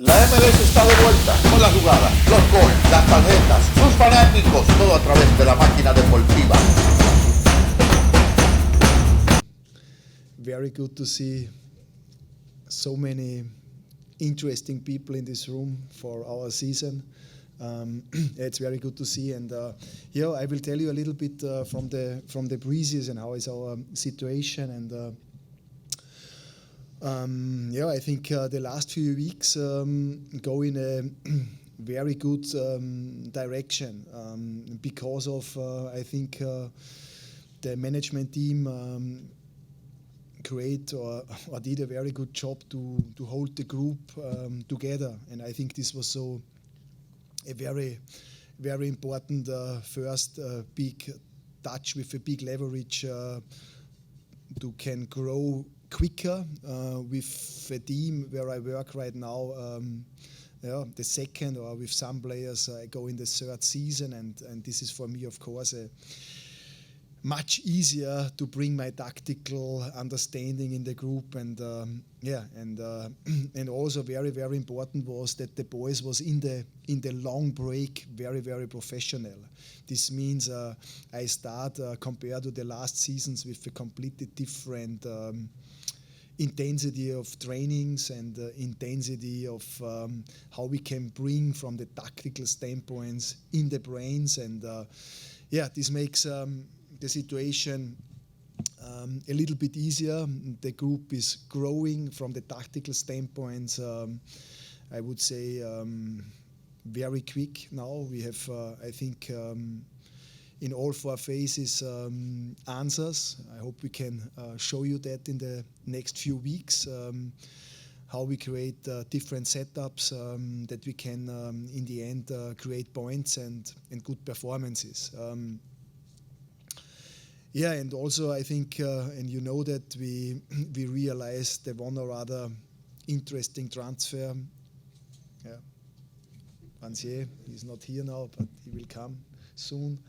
La MLS está de vuelta con las jugadas, los goles, las tarjetas, sus fanáticos, todo a través de la máquina deportiva. Very good to see so many interesting people in this room for our season. It's very good to see, and I will tell you a little bit from the preseason how is our situation, and I think the last few weeks go in a very good direction because of I think the management team create or did a very good job to hold the group together, and I think this was so a very, very important first big touch with a big leverage to can grow quicker with a team where I work right now. The second, or with some players, I go in the third season, and this is for me, of course, much easier to bring my tactical understanding in the group, and and also very, very important was that the boys was in the long break very, very professional. This means I start compared to the last seasons with a completely different intensity of trainings and intensity of how we can bring from the tactical standpoints in the brains, and this makes the situation a little bit easier. The group is growing from the tactical standpoints. I would say very quick now. We have, I think, in all four phases answers. I hope we can show you that in the next few weeks, how we create different setups that we can, in the end, create points and good performances. And also I think, and you know that we realized the one or other interesting transfer. Rancière, he's not here now, but he will come soon.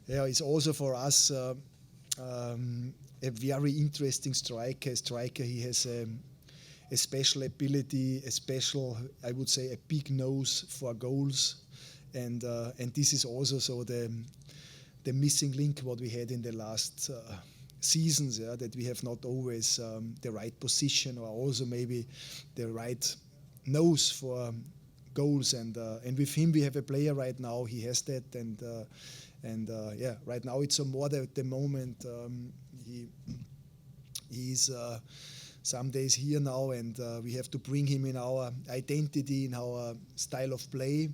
It's also for us a very interesting striker. He has a special ability, I would say, a big nose for goals, and this is also so the missing link what we had in the last seasons, that we have not always the right position, or also maybe the right nose for goals, and with him we have a player right now, he has that, and right now it's more at the moment he's some days here now, and we have to bring him in our identity, in our style of play.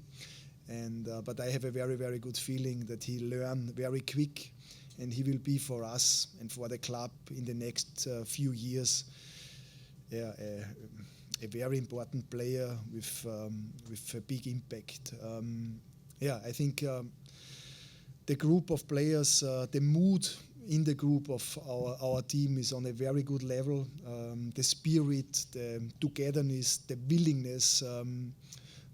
But I have a very, very good feeling that he'll learn very quick, and he will be for us and for the club in the next few years a very important player with a big impact. I think the group of players, the mood in the group of our team is on a very good level. The spirit, the togetherness, the willingness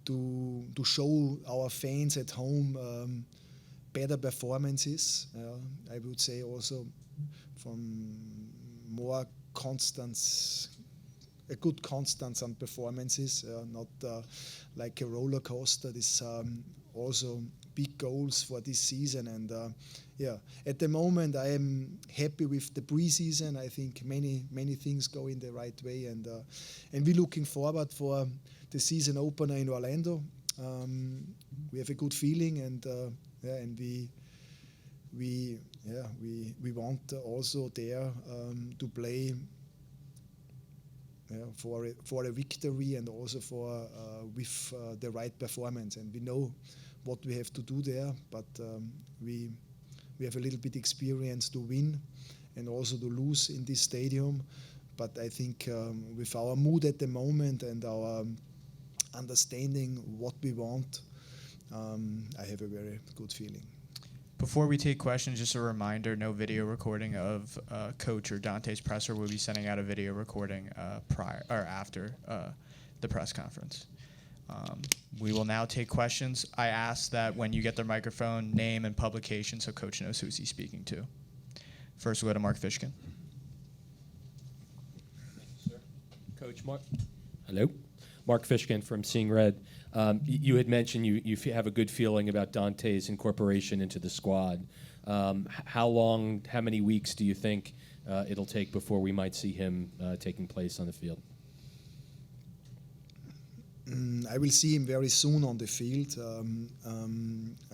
to show our fans at home better performances. I would say also from more constance, a good constance on performances, not like a roller coaster. This also big goals for this season, and at the moment I am happy with the preseason. I think many things go in the right way, and we're looking forward for the season opener in Orlando. We have a good feeling, and we want also there to play for a victory, and also for with the right performance. And we know what we have to do there, but we have a little bit experience to win and also to lose in this stadium. But I think with our mood at the moment and our understanding what we want, I have a very good feeling. Before we take questions, just a reminder, no video recording of Coach or Dante's presser. We'll be sending out a video recording prior or after the press conference. We will now take questions. I ask that when you get the microphone, name and publication so Coach knows who he's speaking to. First, we'll go to Mark Fishkin. Thank you, sir. Coach Mark. Hello. Mark Fishkin from Seeing Red. You had mentioned you have a good feeling about Dante's incorporation into the squad. How many weeks do you think it'll take before we might see him taking place on the field? I will see him very soon on the field.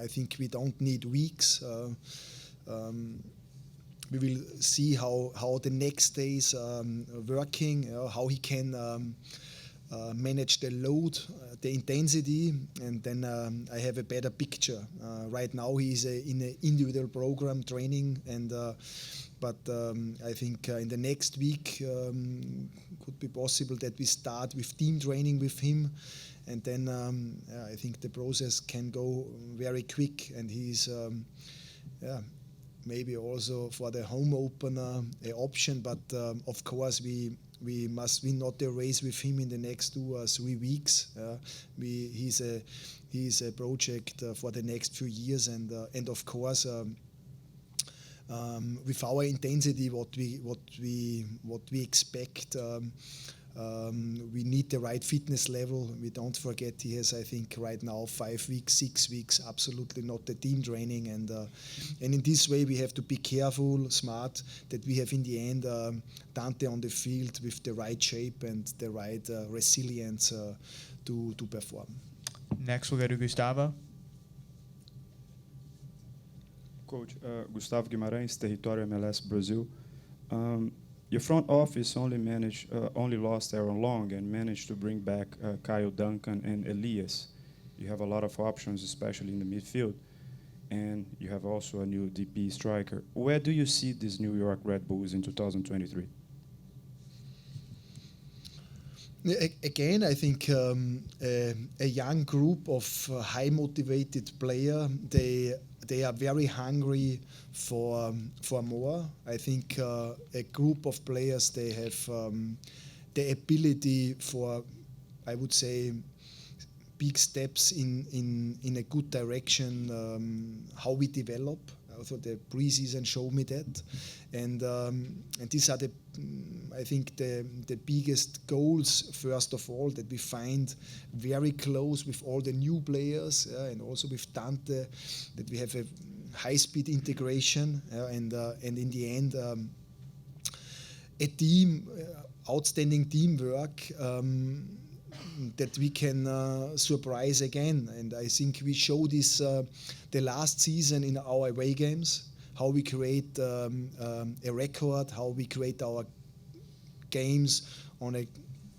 I think we don't need weeks. We will see how the next days working, how he can manage the load, the intensity, and then I have a better picture. Right now he is in an individual program training, but I think in the next week could be possible that we start with team training with him, and then I think the process can go very quick, and he's maybe also for the home opener an option, but of course we must win not the race with him in the next 2 or 3 weeks. He's a project for the next few years, and of course with our intensity, what we expect. We need the right fitness level. We don't forget he has, I think, right now 5 weeks, 6 weeks, absolutely not the team training, and in this way we have to be careful, smart, that we have in the end Dante on the field with the right shape and the right resilience to perform. Next we'll go to Gustavo. Coach, Gustavo Guimarães, Território MLS Brazil. Your front office only lost Aaron Long and managed to bring back Kyle Duncan and Elias. You have a lot of options, especially in the midfield, and you have also a new DP striker. Where do you see these New York Red Bulls in 2023? Again, I think a young group of high motivated players. They are very hungry for more. I think a group of players, they have the ability for, I would say, big steps in a good direction. How we develop. Also, the preseason showed me that, and these are I think the biggest goals. First of all, that we find very close with all the new players, and also with Dante, that we have a high-speed integration, and in the end, a team, outstanding teamwork. That we can surprise again, and I think we showed this the last season in our away games, how we create a record, how we create our games on a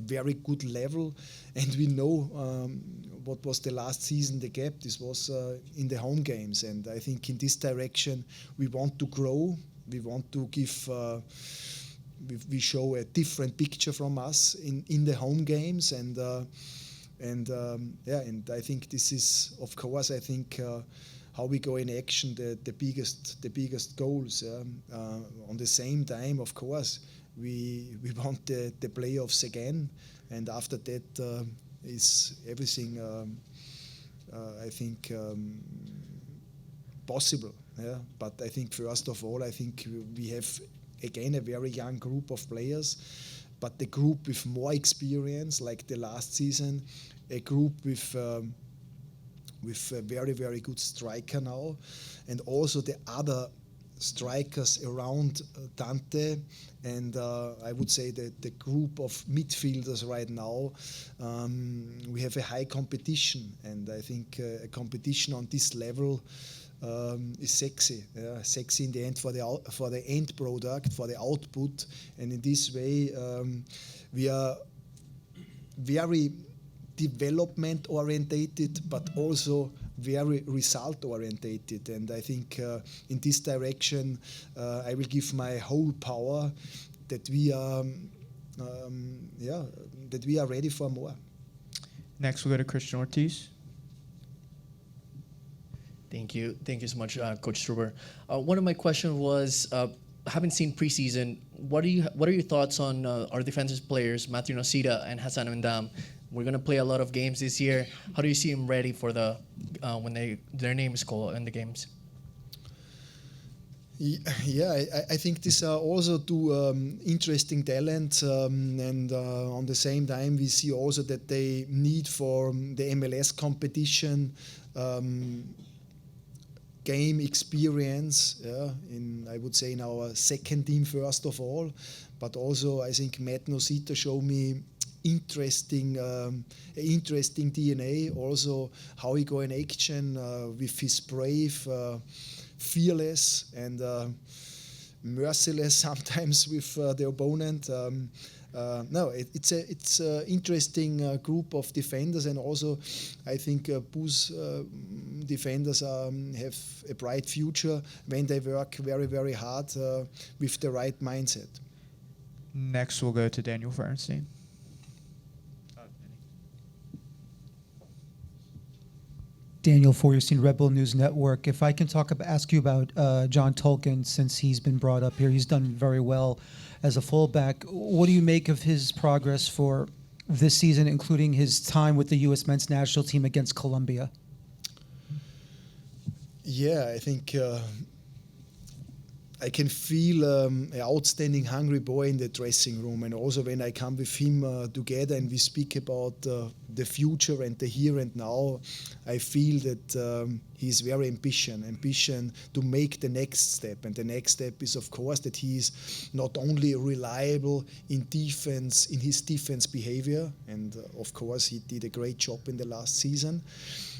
very good level, and we know what was the last season the gap. This was in the home games, and I think in this direction we want to grow. We want to give. We show a different picture from us in the home games, and I think this is, of course, I think how we go in action the biggest goals. On the same time, of course, we want the playoffs again, and after that is everything I think possible. But I think first of all, I think we have again a very young group of players, but the group with more experience, like the last season, a group with a very, very good striker now, and also the other strikers around Dante, and I would say that the group of midfielders right now, we have a high competition, and I think a competition on this level is sexy, sexy in the end for the end product, for the output, and in this way we are very development orientated, but also very result orientated, and I think in this direction I will give my whole power that we are ready for more. Next we'll go to Christian Ortiz. Thank you so much, Coach Struber. One of my questions was, haven't seen preseason. What are your thoughts on our defensive players, Matthew Nocita and Hassan Mendam? We're going to play a lot of games this year. How do you see them ready for when their name is called in the games? Yeah, I think these are also two interesting talents, and on the same time we see also that they need for the MLS competition game experience. Yeah, I would say in our second team first of all, but also I think Matt Nosita showed me interesting DNA. Also how he go in action with his brave. Fearless and merciless sometimes with the opponent. It's a interesting group of defenders, and also I think Boo's defenders have a bright future when they work very, very hard with the right mindset. Next, we'll go to Daniel Fernstein. Daniel Feuerstein, Red Bull News Network. If I can ask you about John Tolkien, since he's been brought up here, he's done very well as a fullback. What do you make of his progress for this season, including his time with the U.S. men's national team against Colombia? Yeah, I think I can feel an outstanding hungry boy in the dressing room, and also when I come with him together and we speak about the future and the here and now, I feel that he's very ambition to make the next step. And the next step is, of course, that he is not only reliable in defense, in his defense behavior, and of course he did a great job in the last season,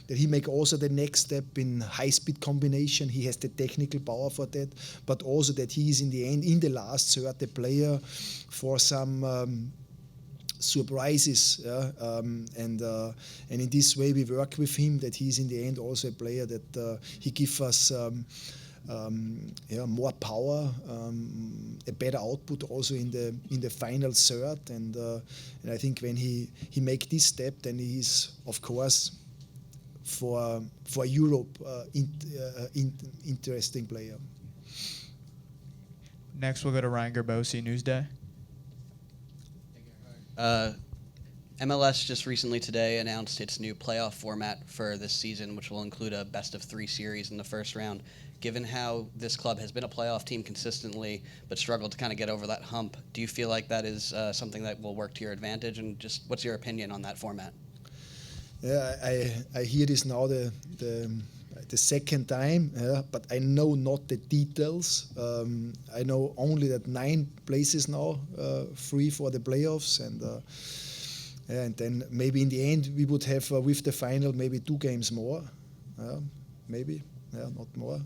that he make also the next step in high-speed combination. He has the technical power for that, but also that he is in the end, in the last third, the player for some surprises. And in this way we work with him, that he's in the end also a player that he gives us more power, a better output also in the final third. And I think when he make this step, then he is, of course, for Europe, interesting player. Next, we'll go to Ryan Gerbosi, Newsday. MLS just recently today announced its new playoff format for this season, which will include a best-of-3 series in the first round. Given how this club has been a playoff team consistently but struggled to kind of get over that hump, do you feel like that is something that will work to your advantage? And just what's your opinion on that format? Yeah, I hear this now the second time, but I know not the details. I know only that 9 places now free for the playoffs, and then maybe in the end we would have with the final maybe 2 games more, maybe, not more.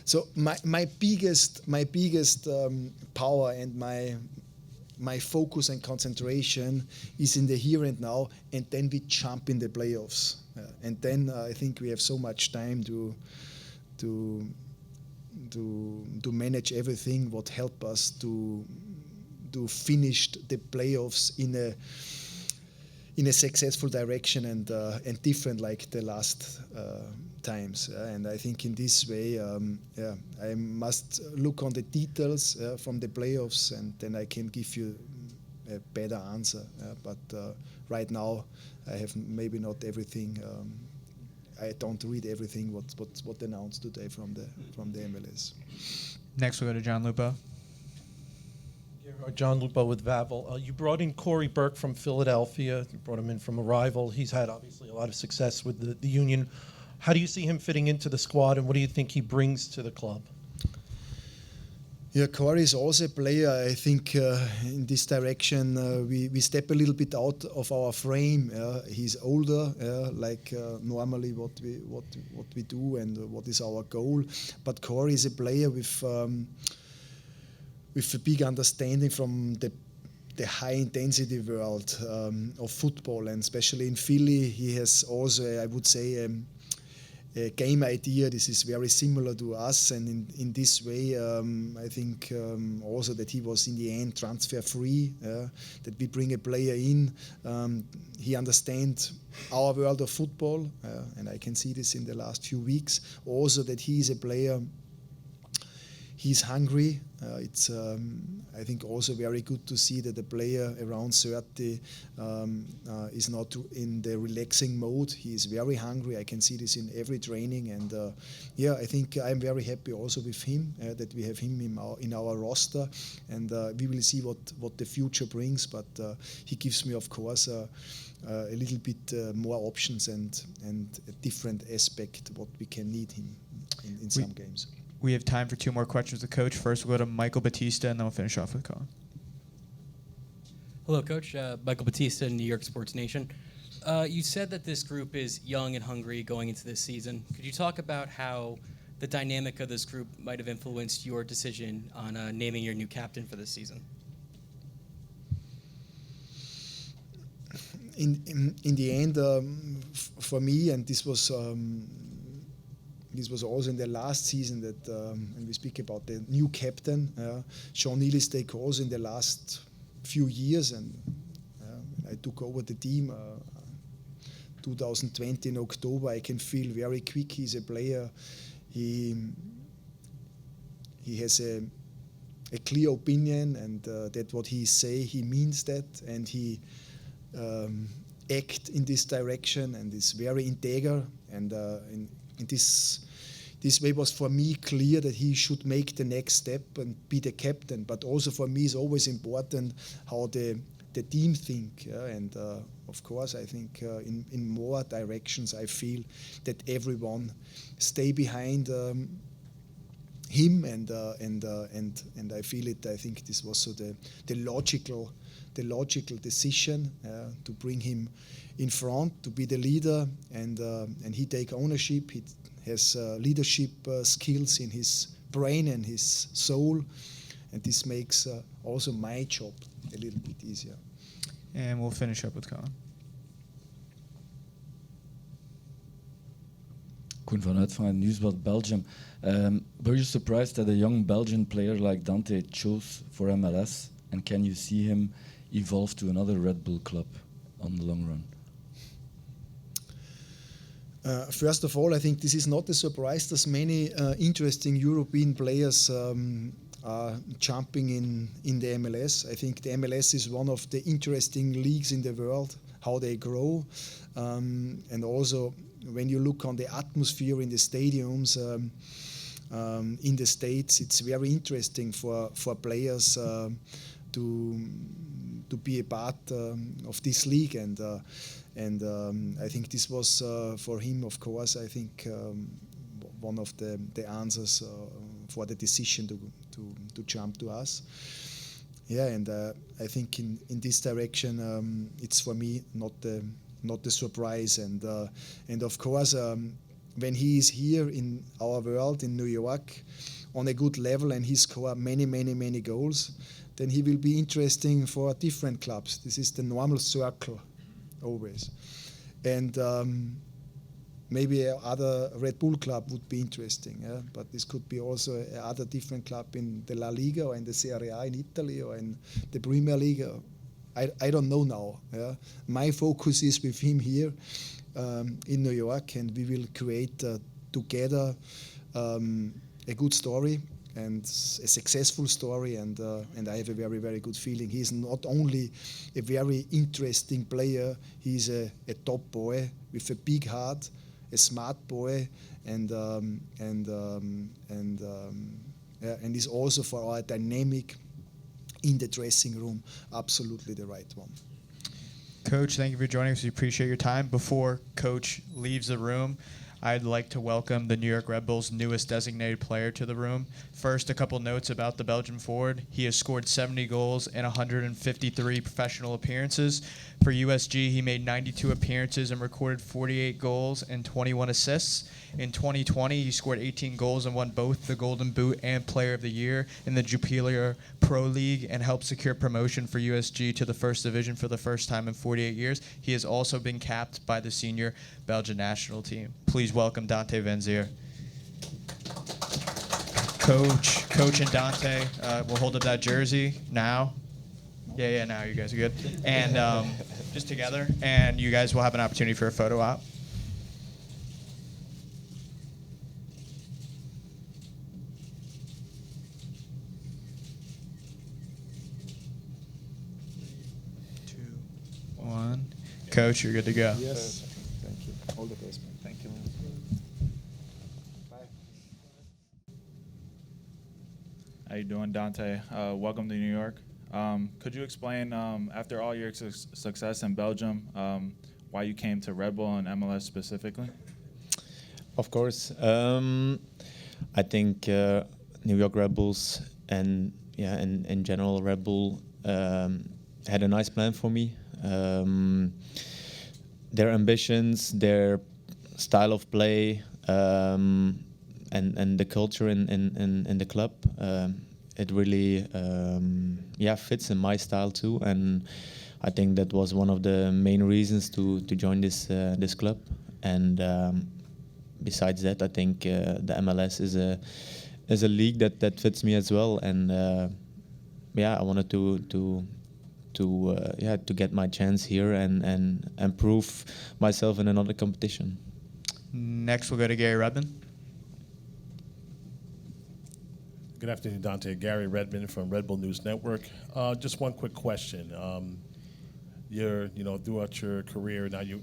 So my biggest power and my focus and concentration is in the here and now, and then we jump in the playoffs. And then I think we have so much time to manage everything what help us to finish the playoffs in a successful direction and different like the last times. And I think in this way, I must look on the details from the playoffs, and then I can give you a better answer. But right now, I have maybe not everything. I don't read everything what announced today from the MLS. Next, we'll go to John Lupo. John Lupo with Vavel. You brought in Corey Burke from Philadelphia. You brought him in from a rival. He's had obviously a lot of success with the Union. How do you see him fitting into the squad, and what do you think he brings to the club? Yeah, Corey is also a player. I think in this direction we step a little bit out of our frame. He's older, like normally what we do and what is our goal. But Corey is a player with a big understanding from the high intensity world of football, and especially in Philly, he has also, I would say, a game idea. This is very similar to us, and in this way, I think also that he was in the end transfer free. That we bring a player in, he understands our world of football, and I can see this in the last few weeks. Also, that he is a player. he's hungry. It's I think also very good to see that a player around 30 is not in the relaxing mode. He is very hungry. I can see this in every training, and I think I'm very happy also with him that we have him in our roster, and we will see what the future brings. But he gives me, of course, a little bit more options and a different aspect what we can need him in some games. We have time for 2 more questions with the coach. First, we'll go to Michael Batista, and then we'll finish off with Colin. Hello, Coach. Michael Batista, New York Sports Nation. You said that this group is young and hungry going into this season. Could you talk about how the dynamic of this group might have influenced your decision on naming your new captain for this season? In the end, for me, and this was also in the last season that, and we speak about the new captain, Sean Nealy's take also in the last few years, and I took over the team 2020 in October. I can feel very quick he's a player. He has a clear opinion, and that what he say, he means that, and he act in this direction, and is very integral, and in this way was for me clear that he should make the next step and be the captain. But also for me it's always important how the team think, and of course I think in more directions I feel that everyone stay behind him, and I feel it. I think this was so the logical decision to bring him in front, to be the leader, and he take ownership. He has leadership skills in his brain and his soul, and this makes also my job a little bit easier. And we'll finish up with Colin. Koen van Uit van Nieuwsblad Belgium. Were you surprised that a young Belgian player like Dante chose for MLS, and can you see him evolve to another Red Bull club on the long run? First of all, I think this is not a surprise. There's many interesting European players are jumping in the MLS. I think the MLS is one of the interesting leagues in the world, how they grow. And also, when you look on the atmosphere in the stadiums in the States, it's very interesting for players to be a part of this league, and I think this was for him, of course, I think one of the answers for the decision to jump to us. Yeah, and I think in this direction it's for me not a surprise, and of course when he is here in our world in New York on a good level and he score many goals, then he will be interesting for different clubs. This is the normal circle always. And maybe other Red Bull club would be interesting, but this could be also other different club in the La Liga or in the Serie A in Italy or in the Premier League. I don't know now. My focus is with him here in New York, and we will create together a good story and a successful story, and I have a very good feeling. He is not only a very interesting player, he's a top boy with a big heart, a smart boy, and is also for our dynamic in the dressing room absolutely the right one. Coach, thank you for joining us. We appreciate your time. Before Coach leaves the room, I'd like to welcome the New York Red Bulls' newest designated player to the room. First, a couple notes about the Belgian forward. He has scored 70 goals in 153 professional appearances. For USG, he made 92 appearances and recorded 48 goals and 21 assists. In 2020, he scored 18 goals and won both the Golden Boot and Player of the Year in the Jupiler Pro League and helped secure promotion for USG to the First Division for the first time in 48 years. He has also been capped by the senior Belgian national team. Please welcome Dante Van Zier. Coach and Dante will hold up that jersey now. Yeah, now you guys are good. And just together, and you guys will have an opportunity for a photo op. Coach. You're good to go. Yes. Thank you. All the best, man. Thank you, man. How you doing, Dante? Welcome to New York. Could you explain, after all your success in Belgium, why you came to Red Bull and MLS specifically? Of course. I think New York Red Bulls and in general Red Bull had a nice plan for me. Their ambitions, their style of play, and the culture in the club, it really fits in my style too. And I think that was one of the main reasons to join this club. And besides that, I think the MLS is a league that fits me as well. And I wanted to get my chance here and prove myself in another competition. Next, we'll go to Gary Redman. Good afternoon, Dante. Gary Redman from Red Bull News Network. Just one quick question. Throughout your career now, you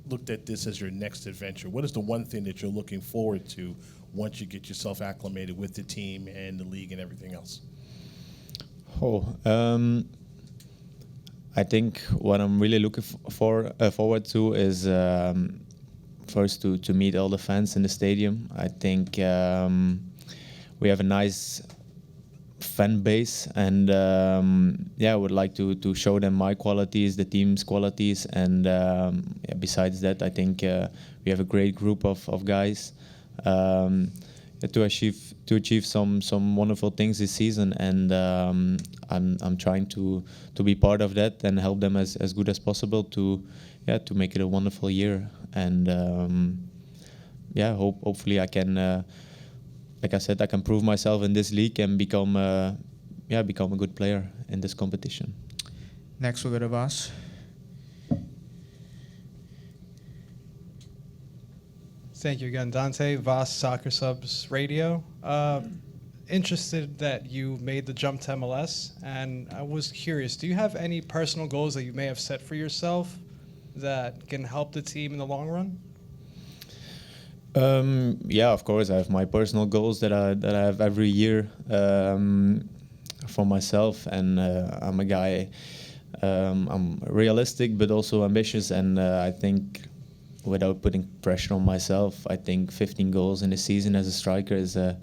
looked at this as your next adventure. What is the one thing that you're looking forward to once you get yourself acclimated with the team and the league and everything else? I think what I'm really looking forward to is first to meet all the fans in the stadium. I think we have a nice fan base, and I would like to show them my qualities, the team's qualities, and besides that, I think we have a great group of guys to achieve some wonderful things this season, and I'm trying to be part of that and help them as good as possible to make it a wonderful year, and hopefully I can. Like I said, I can prove myself in this league and become a good player in this competition. Next, we'll go to Vas. Thank you again, Dante. Vas Soccer Subs Radio. Interested that you made the jump to MLS, and I was curious, do you have any personal goals that you may have set for yourself that can help the team in the long run? Of course, I have my personal goals that I have every year for myself, and I'm a guy. I'm realistic, but also ambitious, and I think, without putting pressure on myself, I think 15 goals in a season as a striker is a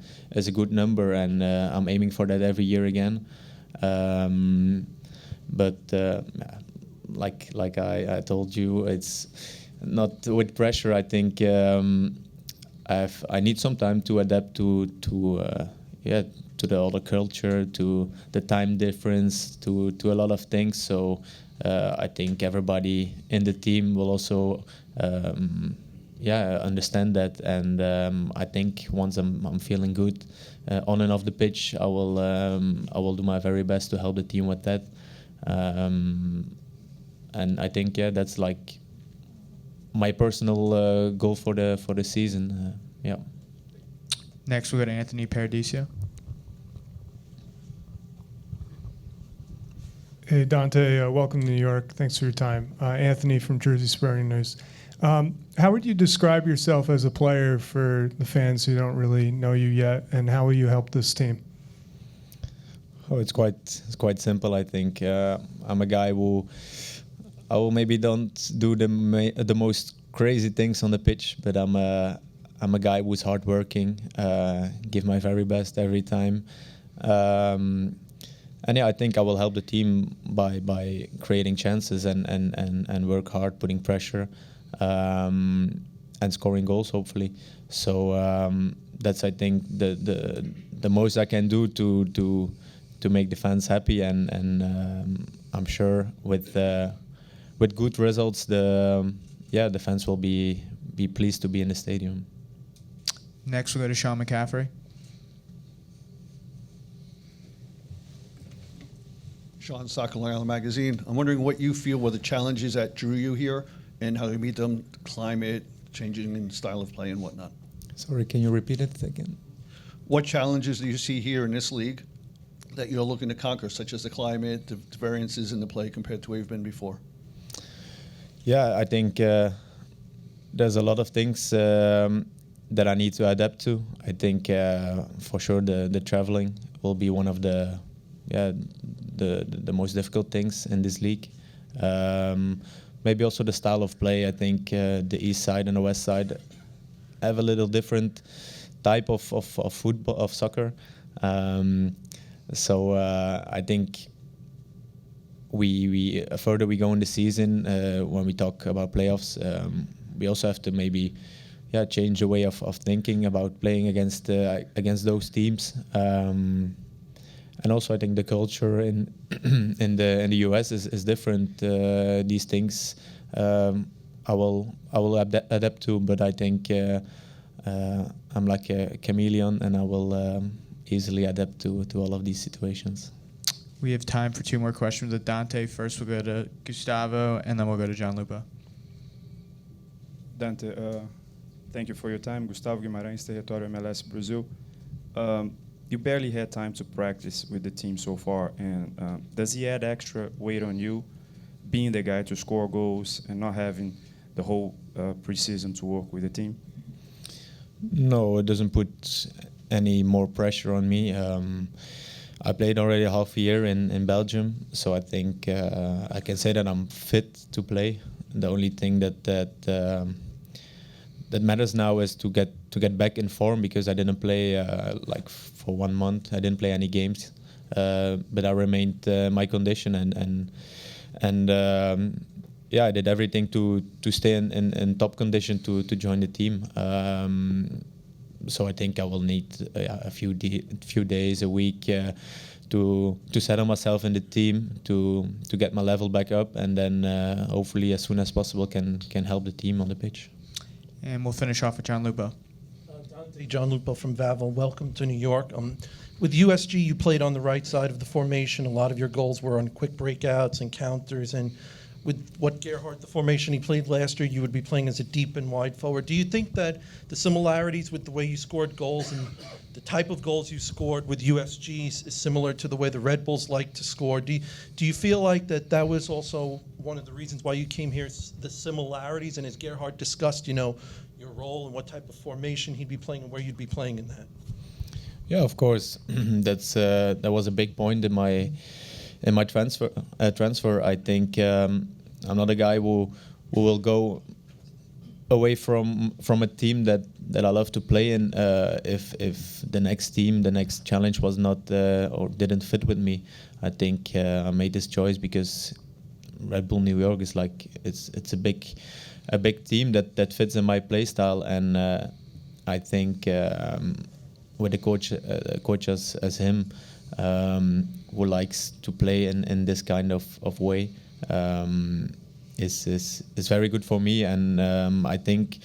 good number, and I'm aiming for that every year again. Like I told you, it's not with pressure. I think. I need some time to adapt to the other culture, to the time difference, to a lot of things. So I think everybody in the team will also understand that. And I think once I'm feeling good on and off the pitch, I will do my very best to help the team with that. And I think that's like my personal goal for the season. Next, we'll go to Anthony Paradiso. Hey, Dante. Welcome to New York. Thanks for your time. Anthony from Jersey Sporting News. How would you describe yourself as a player for the fans who don't really know you yet, and how will you help this team? It's quite simple, I think. I'm a guy who I will maybe don't do the most crazy things on the pitch, but I'm a guy who's hardworking, give my very best every time, and I think I will help the team by creating chances and work hard, putting pressure, and scoring goals, hopefully. So that's, I think, the most I can do to make the fans happy, and I'm sure with good results, the fans will be pleased to be in the stadium. Next, we'll go to Sean McCaffrey. Sean, Soccer Island Magazine. I'm wondering what you feel were the challenges that drew you here and how you meet them, climate, changing in style of play and whatnot. Sorry, can you repeat it again? What challenges do you see here in this league that you're looking to conquer, such as the climate, the variances in the play compared to where you've been before? Yeah, I think there's a lot of things that I need to adapt to. I think for sure the traveling will be one of the most difficult things in this league. Maybe also the style of play. I think the east side and the west side have a little different type of football, of soccer. So I think we further we go in the season, when we talk about playoffs, we also have to maybe change the way of thinking about playing against those teams. And also, I think the culture in the US is different. These things I will adapt to, but I think I'm like a chameleon, and I will easily adapt to all of these situations. We have time for 2 more questions with Dante. First, we'll go to Gustavo, and then we'll go to Gianluca. Dante, thank you for your time. Gustavo Guimarães, Território MLS Brazil. You barely had time to practice with the team so far, and does he add extra weight on you, being the guy to score goals and not having the whole preseason to work with the team? No, it doesn't put any more pressure on me. I played already half a year in Belgium, so I think I can say that I'm fit to play. The only thing that matters now is to get back in form, because I didn't play like for 1 month. I didn't play any games, but I remained my condition and I did everything to stay in top condition to join the team. So I think I will need a few days, a week to settle myself in the team, to get my level back up, and then hopefully as soon as possible can help the team on the pitch. And we'll finish off with Gianluca. Gianluca from Vavel. Welcome to New York. With USG, you played on the right side of the formation. A lot of your goals were on quick breakouts and counters. And with what Gerhardt, the formation he played last year, you would be playing as a deep and wide forward. Do you think that the similarities with the way you scored goals and the type of goals you scored with USG is similar to the way the Red Bulls like to score? Do you feel like that was also one of the reasons why you came here, the similarities? And as Gerhardt discussed, your role and what type of formation he'd be playing and where you'd be playing in that? Yeah, of course. That was a big point in my transfer. I think I'm not a guy who will go away from a team that I love to play in if the next team, the next challenge was not or didn't fit with me. I think I made this choice because Red Bull New York is like it's a big team that fits in my play style, and I think with a coach as him, who likes to play in this kind of way, is very good for me. And I think,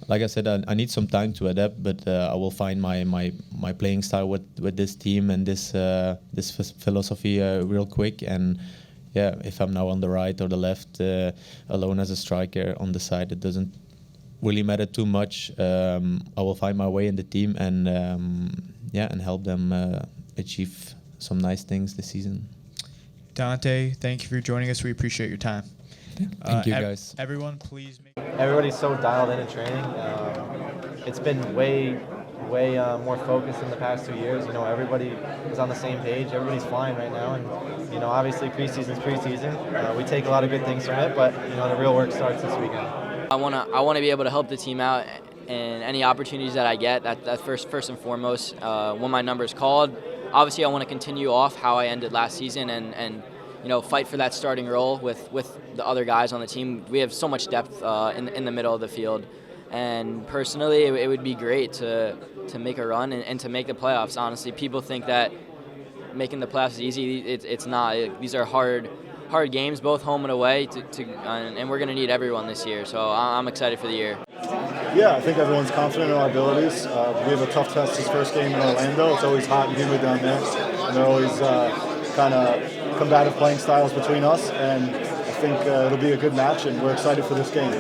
like I said, I need some time to adapt, but I will find my playing style with this team and this philosophy real quick. And yeah, if I'm now on the right or the left, alone as a striker on the side, it doesn't really matter too much. I will find my way in the team and help them achieve some nice things this season. Dante, thank you for joining us. We appreciate your time. Thank you, guys. Everyone, please. Everybody's so dialed in training. It's been way more focused in the past 2 years. Everybody is on the same page. Everybody's flying right now, and obviously preseason's preseason. We take a lot of good things from it, but the real work starts this weekend. I wanna be able to help the team out, and any opportunities that I get, that first and foremost. When my number is called, obviously I want to continue off how I ended last season and fight for that starting role with the other guys on the team. We have so much depth in the middle of the field, and personally it would be great to make a run and to make the playoffs. Honestly, people think that making the playoffs is easy. It's not. These are hard games, both home and away, and we're going to need everyone this year. So I'm excited for the year. Yeah, I think everyone's confident in our abilities. We have a tough test this first game in Orlando. It's always hot and humid down there, and there are always kind of combative playing styles between us, and I think it'll be a good match, and we're excited for this game.